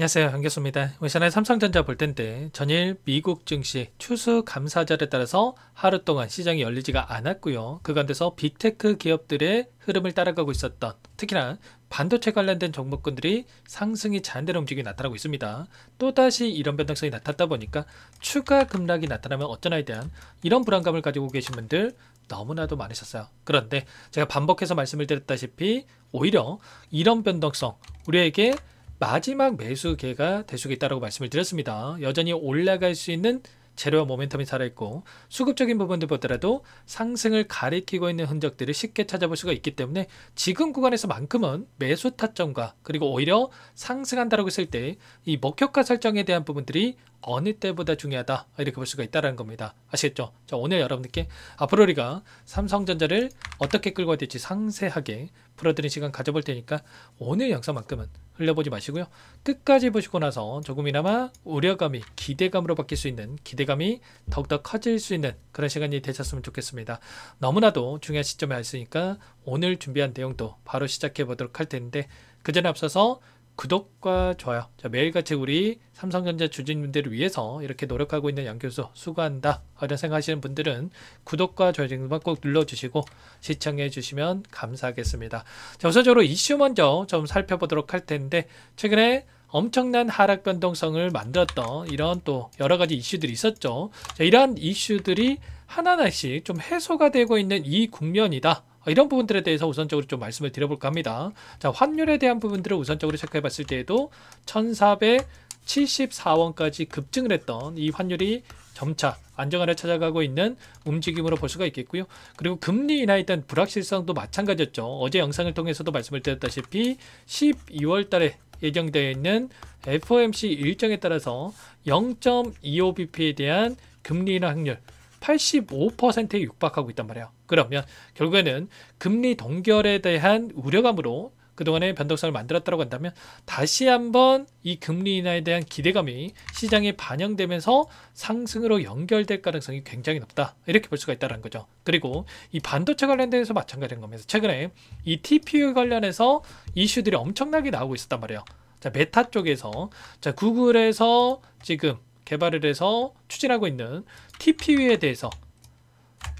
안녕하세요. 한교수입니다. 오늘 삼성전자 볼 텐데 전일 미국 증시 추수감사절에 따라서 하루 동안 시장이 열리지가 않았고요. 그 가운데서 빅테크 기업들의 흐름을 따라가고 있었던 특히나 반도체 관련된 종목군들이 상승이 제한되는 움직임이 나타나고 있습니다. 또다시 이런 변동성이 나타났다 보니까 추가 급락이 나타나면 어쩌나에 대한 이런 불안감을 가지고 계신 분들 너무나도 많으셨어요. 그런데 제가 반복해서 말씀을 드렸다시피 오히려 이런 변동성 우리에게 마지막 매수 기회가 될 수 있다고 말씀을 드렸습니다. 여전히 올라갈 수 있는 재료와 모멘텀이 살아있고 수급적인 부분들 보더라도 상승을 가리키고 있는 흔적들을 쉽게 찾아볼 수가 있기 때문에 지금 구간에서만큼은 매수 타점과 그리고 오히려 상승한다라고 했을 때 이 목표가 설정에 대한 부분들이 어느 때보다 중요하다 이렇게 볼 수가 있다는 겁니다. 아시겠죠? 자, 오늘 여러분들께 앞으로 우리가 삼성전자를 어떻게 끌고 가야 될지 상세하게 풀어드리는 시간 가져볼 테니까 오늘 영상만큼은 흘려보지 마시고요. 끝까지 보시고 나서 조금이나마 우려감이 기대감으로 바뀔 수 있는 기대감이 더욱더 커질 수 있는 그런 시간이 되셨으면 좋겠습니다. 너무나도 중요한 시점에 왔으니까 오늘 준비한 내용도 바로 시작해 보도록 할 텐데 그 전에 앞서서 구독과 좋아요, 자, 매일같이 우리 삼성전자 주주님들을 위해서 이렇게 노력하고 있는 양교수 수고한다 이런 생각하시는 분들은 구독과 좋아요 꼭 눌러주시고 시청해 주시면 감사하겠습니다. 자, 우선적으로 이슈 먼저 좀 살펴보도록 할 텐데 최근에 엄청난 하락 변동성을 만들었던 이런 또 여러가지 이슈들이 있었죠. 자, 이러한 이슈들이 하나하나씩 좀 해소가 되고 있는 이 국면이다, 이런 부분들에 대해서 우선적으로 좀 말씀을 드려볼까 합니다. 자, 환율에 대한 부분들을 우선적으로 체크해 봤을 때에도 1474원까지 급증을 했던 이 환율이 점차 안정화를 찾아가고 있는 움직임으로 볼 수가 있겠고요. 그리고 금리 인하에 대한 불확실성도 마찬가지였죠. 어제 영상을 통해서도 말씀을 드렸다시피 12월 달에 예정되어 있는 FOMC 일정에 따라서 0.25bp에 대한 금리 인하 확률 85%에 육박하고 있단 말이에요. 그러면 결국에는 금리 동결에 대한 우려감으로 그동안의 변동성을 만들었다고 한다면 다시 한번 이 금리 인하에 대한 기대감이 시장에 반영되면서 상승으로 연결될 가능성이 굉장히 높다 이렇게 볼 수가 있다는 거죠. 그리고 이 반도체 관련돼서 마찬가지인 겁니다. 최근에 이 TPU 관련해서 이슈들이 엄청나게 나오고 있었단 말이에요. 자, 메타 쪽에서 자, 구글에서 지금 개발을 해서 추진하고 있는 TPU에 대해서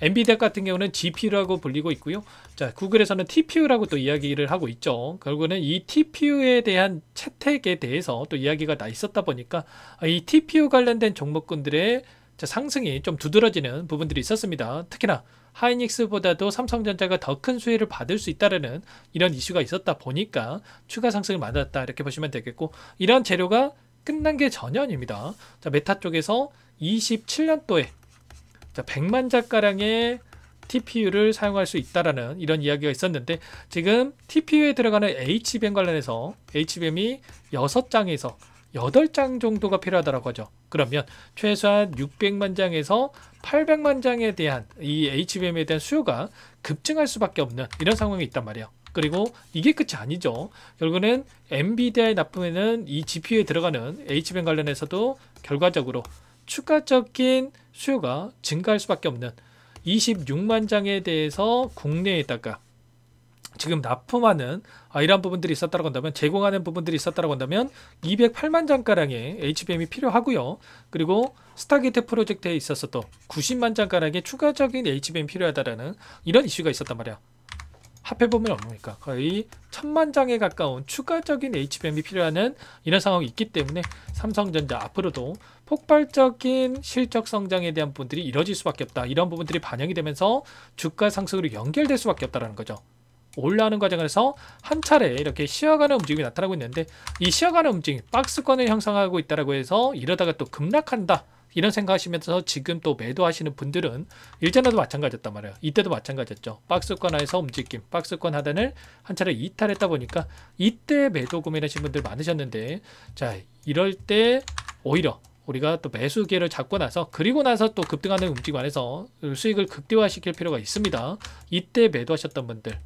엔비디아 같은 경우는 GPU라고 불리고 있고요. 자, 구글에서는 TPU라고 또 이야기를 하고 있죠. 결국은 이 TPU에 대한 채택에 대해서 또 이야기가 나 있었다 보니까 이 TPU 관련된 종목군들의 상승이 좀 두드러지는 부분들이 있었습니다. 특히나 하이닉스보다도 삼성전자가 더 큰 수혜를 받을 수 있다는 이런 이슈가 있었다 보니까 추가 상승을 만들었다 이렇게 보시면 되겠고, 이런 재료가 끝난 게 전혀 아닙니다. 자, 메타 쪽에서 27년도에 100만 자가량의 TPU를 사용할 수 있다라는 이런 이야기가 있었는데 지금 TPU에 들어가는 HBM 관련해서 HBM이 6장에서 8장 정도가 필요하다고 하죠. 그러면 최소한 600만 장에서 800만 장에 대한 이 HBM에 대한 수요가 급증할 수밖에 없는 이런 상황이 있단 말이에요. 그리고 이게 끝이 아니죠. 결국은 엔비디아에 납품에는 이 GPU에 들어가는 HBM 관련해서도 결과적으로 추가적인 수요가 증가할 수밖에 없는 26만 장에 대해서 국내에다가 지금 납품하는 이러한 부분들이 있었다고 한다면, 제공하는 부분들이 있었다고 한다면 208만 장가량의 HBM이 필요하고요. 그리고 스타게이트 프로젝트에 있어서 또 90만 장가량의 추가적인 HBM이 필요하다라는 이런 이슈가 있었단 말이야. 합해보면 얼마입니까? 거의 1000만 장에 가까운 추가적인 HBM이 필요한 이런 상황이 있기 때문에 삼성전자 앞으로도 폭발적인 실적 성장에 대한 부분들이 이뤄질 수밖에 없다. 이런 부분들이 반영이 되면서 주가 상승으로 연결될 수밖에 없다는 거죠. 올라오는 과정에서 한 차례 이렇게 쉬어가는 움직임이 나타나고 있는데 이 쉬어가는 움직임, 박스권을 형성하고 있다고 해서 이러다가 또 급락한다 이런 생각하시면서 지금 또 매도하시는 분들은 일전에도 마찬가지였단 말이에요. 이때도 마찬가지였죠. 박스권 하에서 움직임, 박스권 하단을 한 차례 이탈했다 보니까 이때 매도 구매하신 분들 많으셨는데, 자, 이럴 때 오히려 우리가 또 매수 기회를 잡고 나서 그리고 나서 또 급등하는 움직임 안에서 수익을 극대화시킬 필요가 있습니다. 이때 매도하셨던 분들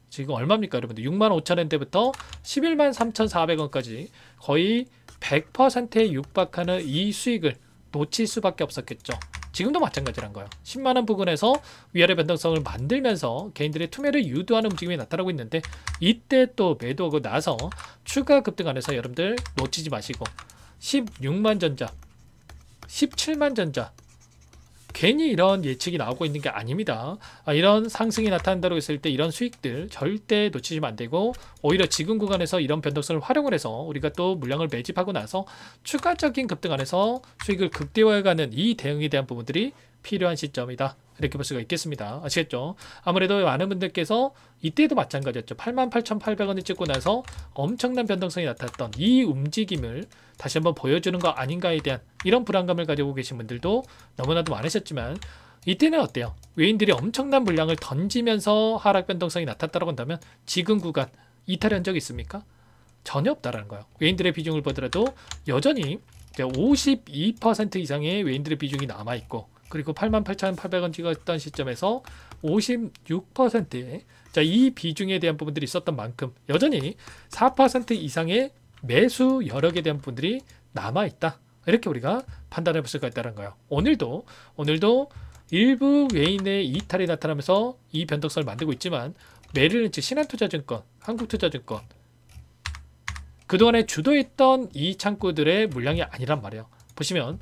지금 얼마입니까 여러분들? 65,000원대부터 113,400원까지 거의 100%에 육박하는 이 수익을 놓칠 수밖에 없었겠죠. 지금도 마찬가지란 거예요. 10만원 부근에서 위아래 변동성을 만들면서 개인들의 투매를 유도하는 움직임이 나타나고 있는데 이때 또 매도하고 나서 추가 급등 안에서 여러분들 놓치지 마시고 16만 전자, 17만 전자 괜히 이런 예측이 나오고 있는 게 아닙니다. 이런 상승이 나타난다고 했을 때 이런 수익들 절대 놓치시면 안 되고 오히려 지금 구간에서 이런 변동성을 활용을 해서 우리가 또 물량을 매집하고 나서 추가적인 급등 안에서 수익을 극대화해가는 이 대응에 대한 부분들이 필요한 시점이다. 이렇게 볼 수가 있겠습니다. 아시겠죠? 아무래도 많은 분들께서 이때도 마찬가지였죠. 88,800원을 찍고 나서 엄청난 변동성이 나타났던 이 움직임을 다시 한번 보여주는 거 아닌가에 대한 이런 불안감을 가지고 계신 분들도 너무나도 많으셨지만 이때는 어때요? 외인들이 엄청난 물량을 던지면서 하락 변동성이 나타났다고 한다면 지금 구간 이탈한 적이 있습니까? 전혀 없다라는 거예요. 외인들의 비중을 보더라도 여전히 52% 이상의 외인들의 비중이 남아있고 그리고 88,800원 찍었던 시점에서 56%의 이 비중에 대한 부분들이 있었던 만큼 여전히 4% 이상의 매수 여력에 대한 부분들이 남아있다. 이렇게 우리가 판단해 볼 수가 있다는 거예요. 오늘도 일부 외인의 이탈이 나타나면서 이 변동성을 만들고 있지만 메릴린치, 신한투자증권, 한국투자증권 그동안에 주도했던 이 창구들의 물량이 아니란 말이에요. 보시면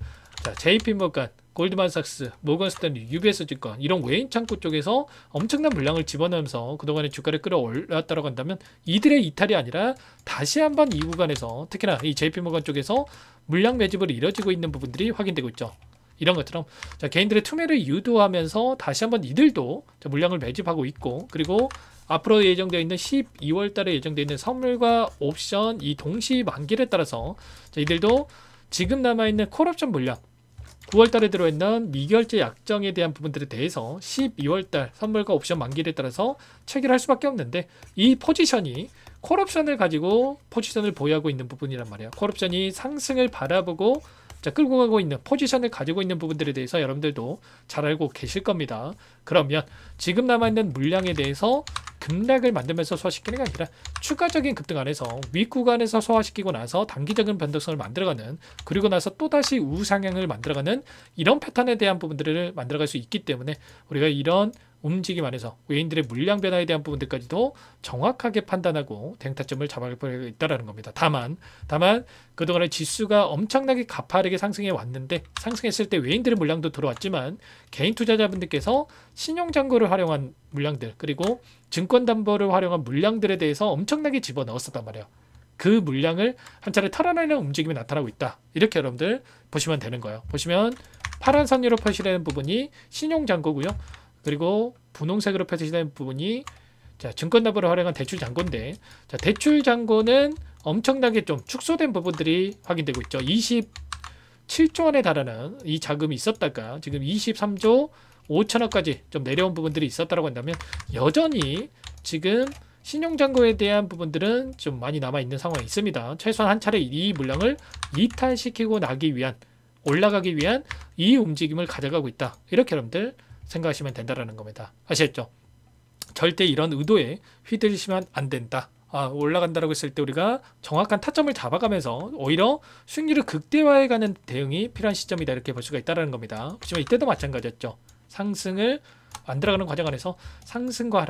JP모건, 골드만삭스, 모건스탠리, UBS증권 이런 외인 창구 쪽에서 엄청난 물량을 집어넣으면서 그동안에 주가를 끌어올렸다고 한다면 이들의 이탈이 아니라 다시 한번 이 구간에서 특히나 이 JP모건 쪽에서 물량 매집으로 이뤄지고 있는 부분들이 확인되고 있죠. 이런 것처럼 개인들의 투매를 유도하면서 다시 한번 이들도 물량을 매집하고 있고 그리고 앞으로 예정되어 있는 12월 달에 예정되어 있는 선물과 옵션 이 동시 만기를 따라서 이들도 지금 남아있는 콜옵션 물량 9월달에 들어있는 미결제 약정에 대한 부분들에 대해서 12월달 선물과 옵션 만기를 따라서 체결할 수밖에 없는데 이 포지션이 콜옵션을 가지고 포지션을 보유하고 있는 부분이란 말이에요. 콜옵션이 상승을 바라보고 끌고 가고 있는 포지션을 가지고 있는 부분들에 대해서 여러분들도 잘 알고 계실 겁니다. 그러면 지금 남아있는 물량에 대해서 급락을 만들면서 소화시키는 게 아니라 추가적인 급등 안에서 윗구간에서 소화시키고 나서 단기적인 변동성을 만들어가는 그리고 나서 또다시 우상향을 만들어가는 이런 패턴에 대한 부분들을 만들어갈 수 있기 때문에 우리가 이런 움직임 안에서 외인들의 물량 변화에 대한 부분들까지도 정확하게 판단하고 대응타점을 잡아갈 필요가 있다는 겁니다. 다만 그동안에 지수가 엄청나게 가파르게 상승해 왔는데 상승했을 때 외인들의 물량도 들어왔지만 개인 투자자분들께서 신용잔고를 활용한 물량들 그리고 증권담보를 활용한 물량들에 대해서 엄청나게 집어넣었었단 말이에요. 그 물량을 한 차례 털어내는 움직임이 나타나고 있다. 이렇게 여러분들 보시면 되는 거예요. 보시면 파란 선으로 표시되는 부분이 신용잔고고요. 그리고 분홍색으로 표시되는 부분이 증권담보를 활용한 대출잔고인데 대출잔고는 엄청나게 좀 축소된 부분들이 확인되고 있죠. 27조 원에 달하는 이 자금이 있었다가 지금 23조 5천억까지 좀 내려온 부분들이 있었다고 한다면 여전히 지금 신용잔고에 대한 부분들은 좀 많이 남아있는 상황이 있습니다. 최소한 한 차례 이 물량을 이탈시키고 나기 위한 올라가기 위한 이 움직임을 가져가고 있다. 이렇게 여러분들 생각하시면 된다는 겁니다. 아시겠죠? 절대 이런 의도에 휘둘리시면 안 된다. 올라간다라고 했을 때 우리가 정확한 타점을 잡아가면서 오히려 수익률을 극대화해가는 대응이 필요한 시점이다. 이렇게 볼 수가 있다는 겁니다. 하지만 이때도 마찬가지였죠. 상승을 만들어가는 과정 안에서 상승과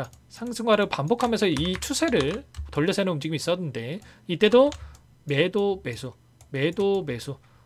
하락 반복하면서 이 추세를 돌려세우는 움직임이 있었는데 이때도 매도 매수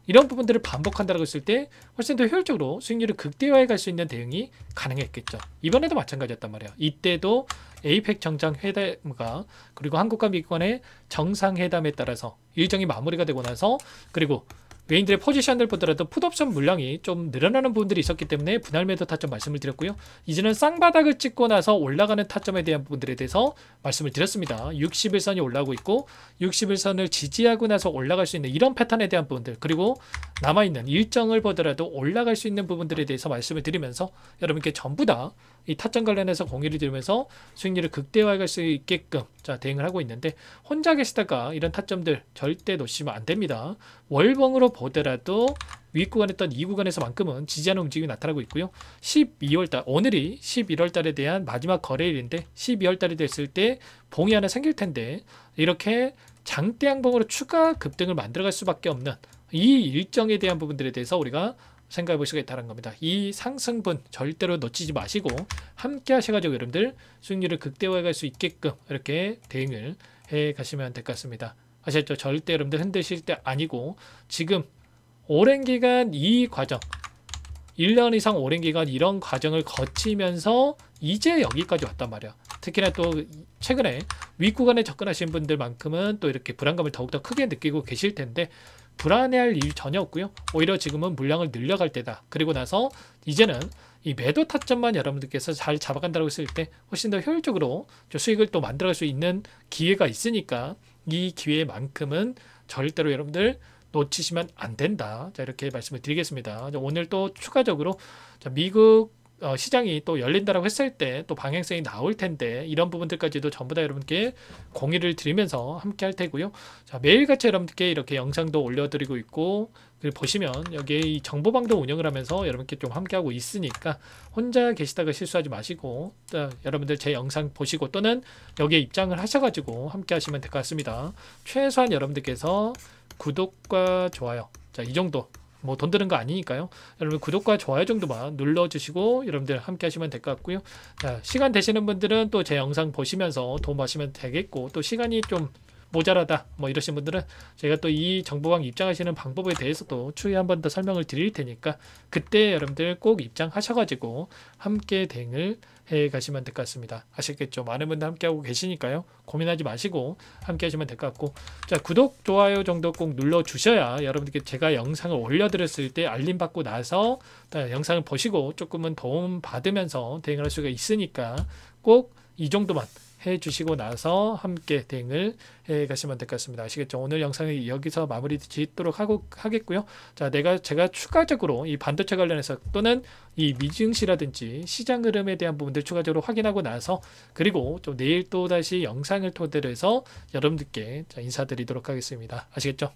이런 부분들을 반복한다고 했을 때 훨씬 더 효율적으로 수익률을 극대화해 갈 수 있는 대응이 가능했겠죠. 이번에도 마찬가지였단 말이에요. 이때도 에이펙 정상회담과 그리고 한국과 미국 간의 정상회담에 따라서 일정이 마무리가 되고 나서 그리고 외인들의 포지션을 보더라도 풋옵션 물량이 좀 늘어나는 부분들이 있었기 때문에 분할 매도 타점 말씀을 드렸고요. 이제는 쌍바닥을 찍고 나서 올라가는 타점에 대한 부분들에 대해서 말씀을 드렸습니다. 61선이 올라오고 있고 61선을 지지하고 나서 올라갈 수 있는 이런 패턴에 대한 부분들 그리고 남아있는 일정을 보더라도 올라갈 수 있는 부분들에 대해서 말씀을 드리면서 여러분께 전부 다 이 타점 관련해서 공유를 드리면서 수익률을 극대화해 갈 수 있게끔 대응을 하고 있는데 혼자 계시다가 이런 타점들 절대 놓치시면 안 됩니다. 월봉으로 보더라도 윗구간 했던 이 구간에서만큼은 지지하는 움직임이 나타나고 있고요. 12월달 오늘이 11월달에 대한 마지막 거래일인데 12월달이 됐을 때 봉이 하나 생길 텐데 이렇게 장대양봉으로 추가 급등을 만들어갈 수밖에 없는 이 일정에 대한 부분들에 대해서 우리가 생각해 볼 수가 있다는 겁니다. 이 상승분 절대로 놓치지 마시고 함께 하셔가지고 여러분들 수익률을 극대화해 갈 수 있게끔 이렇게 대응을 해 가시면 될 것 같습니다. 아셨죠? 절대 여러분들 흔드실 때 아니고 지금 오랜 기간 이 과정 1년 이상 오랜 기간 이런 과정을 거치면서 이제 여기까지 왔단 말이야. 특히나 또 최근에 윗구간에 접근하신 분들만큼은 또 이렇게 불안감을 더욱더 크게 느끼고 계실 텐데 불안해할 일 전혀 없고요. 오히려 지금은 물량을 늘려갈 때다. 그리고 나서 이제는 이 매도 타점만 여러분들께서 잘 잡아간다고 했을 때 훨씬 더 효율적으로 수익을 또 만들어갈 수 있는 기회가 있으니까 이 기회만큼은 절대로 여러분들 놓치시면 안 된다. 자, 이렇게 말씀을 드리겠습니다. 오늘 또 추가적으로 미국 시장이 또 열린다라고 했을 때 또 방향성이 나올 텐데 이런 부분들까지도 전부 다 여러분께 공유를 드리면서 함께 할 테고요. 자, 매일같이 여러분께 이렇게 영상도 올려드리고 있고 그리고 보시면 여기에 이 정보방도 운영을 하면서 여러분께 좀 함께하고 있으니까 혼자 계시다가 실수하지 마시고 여러분들 제 영상 보시고 또는 여기에 입장을 하셔가지고 함께 하시면 될 것 같습니다. 최소한 여러분들께서 구독과 좋아요, 자, 이 정도 뭐 돈 드는 거 아니니까요. 여러분 구독과 좋아요 정도만 눌러주시고 여러분들 함께 하시면 될 것 같고요. 자, 시간 되시는 분들은 또 제 영상 보시면서 도움하시면 되겠고 또 시간이 좀 모자라다 뭐 이러신 분들은 제가 또 이 정보방 입장하시는 방법에 대해서도 추후에 한 번 더 설명을 드릴 테니까 그때 여러분들 꼭 입장하셔가지고 함께 대응을 해 가시면 될 것 같습니다. 아시겠죠? 많은 분들 함께하고 계시니까요. 고민하지 마시고 함께 하시면 될 것 같고 자, 구독, 좋아요 정도 꼭 눌러주셔야 여러분들께 제가 영상을 올려드렸을 때 알림 받고 나서 영상을 보시고 조금은 도움 받으면서 대응을 할 수가 있으니까 꼭 이 정도만 해주시고 나서 함께 대응을 해 가시면 될 것 같습니다. 아시겠죠? 오늘 영상을 여기서 마무리 짓도록 하겠고요. 자, 제가 추가적으로 이 반도체 관련해서 또는 이 미증시라든지 시장 흐름에 대한 부분들 추가적으로 확인하고 나서 그리고 좀 내일 또 다시 영상을 토대로 해서 여러분들께 인사드리도록 하겠습니다. 아시겠죠?